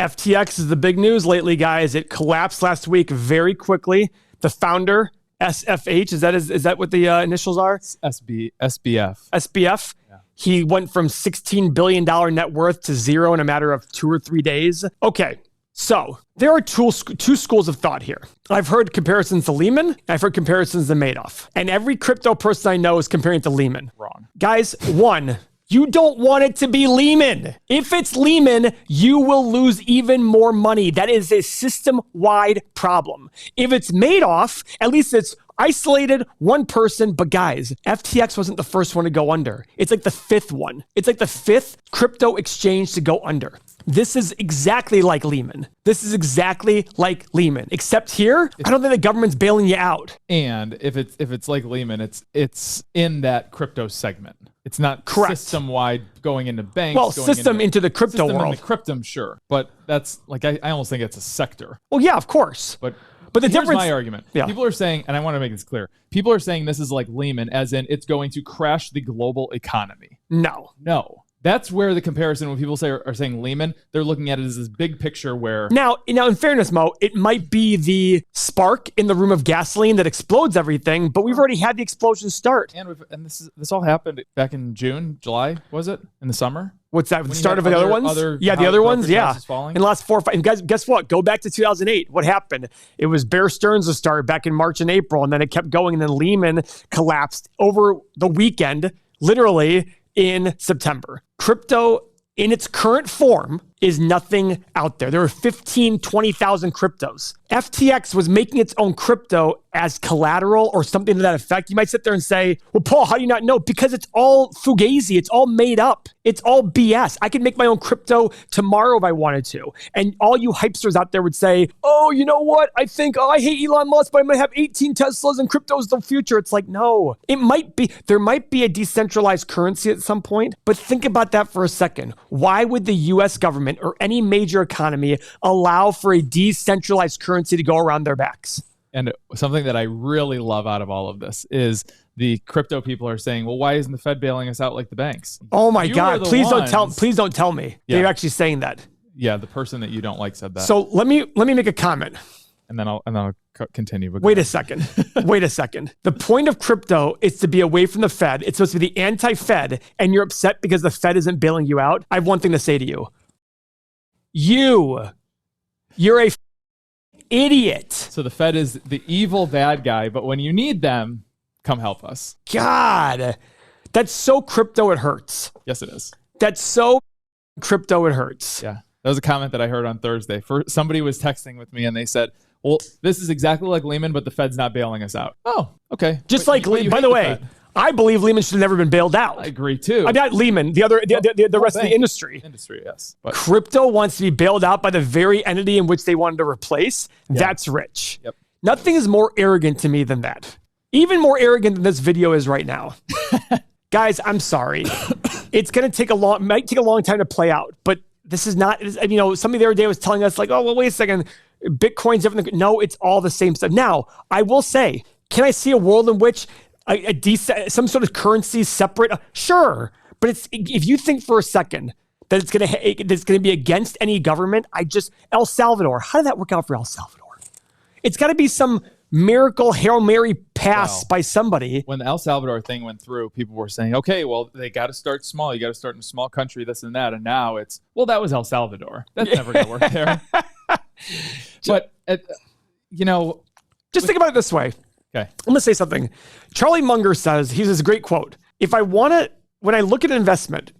FTX is the big news lately, guys. It collapsed last week very quickly. The founder, SFH, is that what the initials are? SBF. SBF. Yeah. He went from $16 billion net worth to zero in a matter of 2 or 3 days. Okay, so there are two schools of thought here. I've heard comparisons to Lehman. I've heard comparisons to Madoff. And every crypto person I know is comparing it to Lehman. Wrong. Guys, one, you don't want it to be Lehman. If it's Lehman, you will lose even more money. That is a system-wide problem. If it's Madoff, at least it's isolated, one person. But guys, FTX wasn't the first one to go under. It's like the fifth one. It's like the fifth crypto exchange to go under. This is exactly like Lehman. Except here, I don't think the government's bailing you out. And if it's like Lehman, it's in that crypto segment. It's not system-wide going into banks. Well, into the crypto world. In the crypto, sure. But that's like, I almost think it's a sector. Well, yeah, of course. But the here's difference, my argument. Yeah. People are saying, and I want to make this clear, people are saying this is like Lehman, as in it's going to crash the global economy. No. That's where the comparison, when people are saying Lehman, they're looking at it as this big picture where... Now, in fairness, Mo, it might be the spark in the room of gasoline that explodes everything, but we've already had the explosion start. And this all happened back in June, July, was it? In the summer? What's that? The start of the other ones? The other ones, yeah. In the last 4 or 5. And guess what? Go back to 2008. What happened? It was Bear Stearns' start back in March and April, and then it kept going, and then Lehman collapsed over the weekend, literally in September. Crypto in its current form is nothing out there. There are 20,000 cryptos. FTX was making its own crypto as collateral or something to that effect. You might sit there and say, well, Paul, how do you not know? Because it's all fugazi. It's all made up. It's all BS. I could make my own crypto tomorrow if I wanted to. And all you hypesters out there would say, oh, you know what? I hate Elon Musk, but I'm going to have 18 Teslas and crypto's the future. It's like, no, there might be a decentralized currency at some point, but think about that for a second. Why would the US government or any major economy allow for a decentralized currency to go around their backs? And something that I really love out of all of this is the crypto people are saying, well, why isn't the Fed bailing us out like the banks? Oh my God, please don't tell me. Yeah. They're actually saying that. Yeah, the person that you don't like said that. So let me make a comment. And then I'll continue. Wait a second. The point of crypto is to be away from the Fed. It's supposed to be the anti-Fed, and you're upset because the Fed isn't bailing you out. I have one thing to say to you. You're a idiot. So the Fed is the evil bad guy, but when you need them, come help us. God, that's so crypto it hurts. Yes, it is. That's so crypto it hurts. Yeah. That was a comment that I heard on Thursday. Somebody was texting with me and they said, well, this is exactly like Lehman, but the Fed's not bailing us out. Oh, okay. By the way, I believe Lehman should have never been bailed out. I agree too. I'm not Lehman, the rest of the industry. Industry, yes. But crypto wants to be bailed out by the very entity in which they wanted to replace. Yeah. That's rich. Yep. Nothing is more arrogant to me than that. Even more arrogant than this video is right now. Guys, I'm sorry. It's going to might take a long time to play out, but this is not, somebody the other day was telling us like, oh, well, wait a second. Bitcoin's different. No, it's all the same stuff. Now, I will say, can I see a world in which some sort of currency separate? Sure. But if you think for a second that it's going to be against any government, El Salvador, how did that work out for El Salvador? It's got to be some miracle Hail Mary pass by somebody. When the El Salvador thing went through, people were saying, okay, well, they got to start small. You got to start in a small country, this and that. And now it's, well, that was El Salvador. That's never going to work there. But, just think about it this way. Okay. I'm going to say something. Charlie Munger says, he has this great quote. When I look at an investment,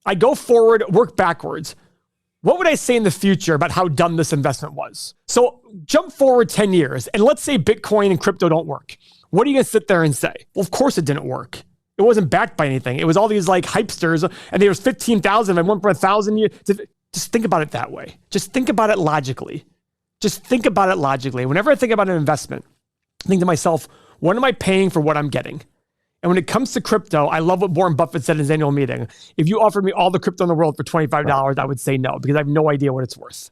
I go forward, work backwards. What would I say in the future about how dumb this investment was? So jump forward 10 years and let's say Bitcoin and crypto don't work. What are you going to sit there and say? Well, of course it didn't work. It wasn't backed by anything. It was all these like hypesters and there was 15,000 and went for 1,000 years. Just think about it that way. Just think about it logically. Whenever I think about an investment, I think to myself, what am I paying for what I'm getting? And when it comes to crypto, I love what Warren Buffett said in his annual meeting. If you offered me all the crypto in the world for $25, I would say no, because I have no idea what it's worth.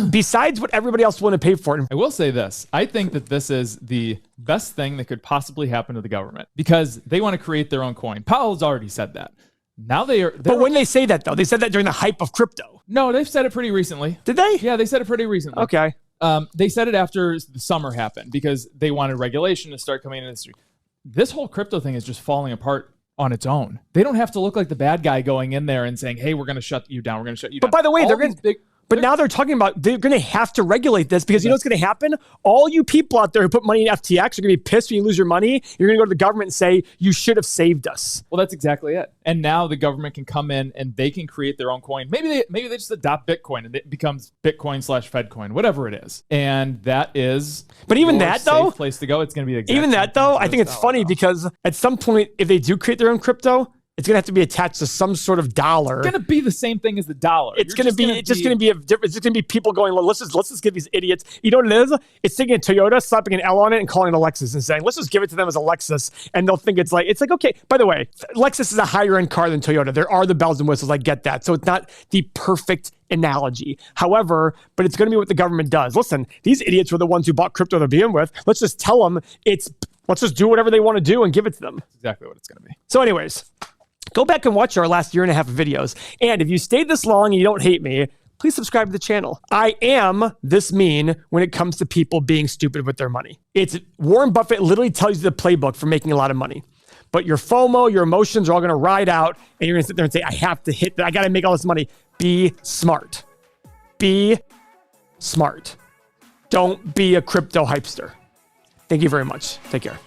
Besides what everybody else want to pay for it. I will say this. I think that this is the best thing that could possibly happen to the government because they want to create their own coin. Powell's already said that. Now but when they say that, though, they said that during the hype of crypto. No, they've said it pretty recently. Did they? Yeah, they said it pretty recently. Okay. They said it after the summer happened because they wanted regulation to start coming in the industry. This whole crypto thing is just falling apart on its own. They don't have to look like the bad guy going in there and saying, hey, we're going to shut you down. We're going to shut you down. But by the way, But now they're talking about they're going to have to regulate this because you know what's going to happen? All you people out there who put money in FTX are going to be pissed when you lose your money. You're going to go to the government and say, you should have saved us. Well, that's exactly it. And now the government can come in and they can create their own coin. Maybe they just adopt Bitcoin and it becomes Bitcoin/Fedcoin, whatever it is. And that is but even that though, safe place to go. It's going to be the exact even that though, I think it's funny because at some point, if they do create their own crypto, it's going to have to be attached to some sort of dollar. It's going to be the same thing as the dollar. It's just going to be people going, well, let's just give these idiots. You know what it is? It's taking a Toyota, slapping an L on it and calling it a Lexus and saying, let's just give it to them as a Lexus. And they'll think it's like, okay, by the way, Lexus is a higher end car than Toyota. There are the bells and whistles. I get that. So it's not the perfect analogy. However, but it's going to be what the government does. Listen, these idiots were the ones who bought crypto to begin with. Let's just tell them let's just do whatever they want to do and give it to them. That's exactly what it's going to be. So anyways, go back and watch our last year and a half of videos. And if you stayed this long and you don't hate me, please subscribe to the channel. I am this mean when it comes to people being stupid with their money. It's Warren Buffett literally tells you the playbook for making a lot of money. But your FOMO, your emotions are all going to ride out and you're going to sit there and say, I have to hit that. I got to make all this money. Be smart. Be smart. Don't be a crypto hypester. Thank you very much. Take care.